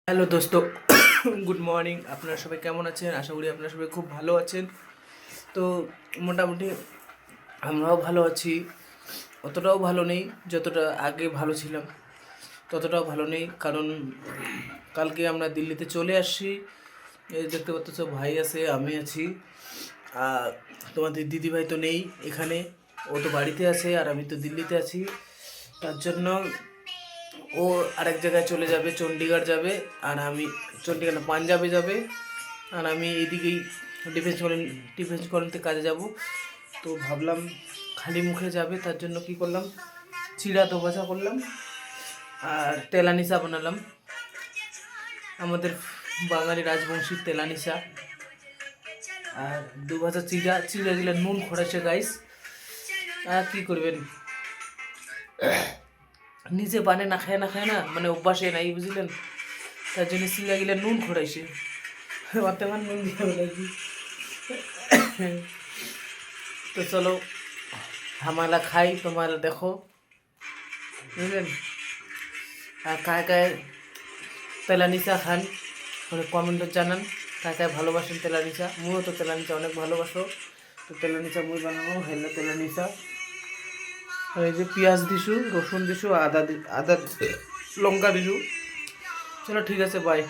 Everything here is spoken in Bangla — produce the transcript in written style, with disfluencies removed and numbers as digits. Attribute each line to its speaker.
Speaker 1: হ্যালো দোস্ত, গুড মর্নিং। আপনারা সবাই কেমন আছেন? আশা করি আপনারা সবাই খুব ভালো আছেন। তো মোটামুটি আমরাও ভালো আছি। অতটাও ভালো নেই, যতটা আগে ভালো ছিলাম ততটাও ভালো নেই, কারণ কালকে আমরা দিল্লিতে চলে আসছি। এই দেখতে পাচ্ছ, ভাই আছে, আমি আছি, আর তোমাদের দিদিভাই তো নেই এখানে, ও তো বাড়িতে আছে আর আমি তো দিল্লিতে আছি। তার জন্য ও আরেক জায়গায় চলে যাবে, চণ্ডীগড় যাবে, আর আমি চণ্ডীগড় না, পাঞ্জাবে যাবে, আর আমি এইদিকেই ডিফেন্স কলোনিতে কাজে যাব। তো ভাবলাম খালি মুখে যাবে, তার জন্য কি করলাম, চিড়া দোভাজা করলাম আর তেলানিসা বানালাম, আমাদের বাঙালি রাজবংশীর তেলানিসা। আর দুভাজা চিড়া নুন খড়াইছে গাইস। আর কি করবেন, নিজে বানে না খায় না, মানে অভ্যাসে নাই, বুঝলেন? তার জন্য চিড়া গিলা নুন খড়াইছে, মাতে আমার নুন দিয়ে বলেছি। তো চলো হামালা খাই, তোমার দেখো, বুঝলেন? আর কায় কায় তেলানিসা খান কমেন্টে জানান, কায় কায় ভালোবাসেন তেলানিসা। মুও তো তেলানিসা অনেক ভালোবাসো। তো তেলানিসা মুই বানাবো, হেলে তেলানিসা। এই যে পেঁয়াজ দিছু, রসুন দিছু, আদা লঙ্কা দিছু। চলো ঠিক আছে, বাই।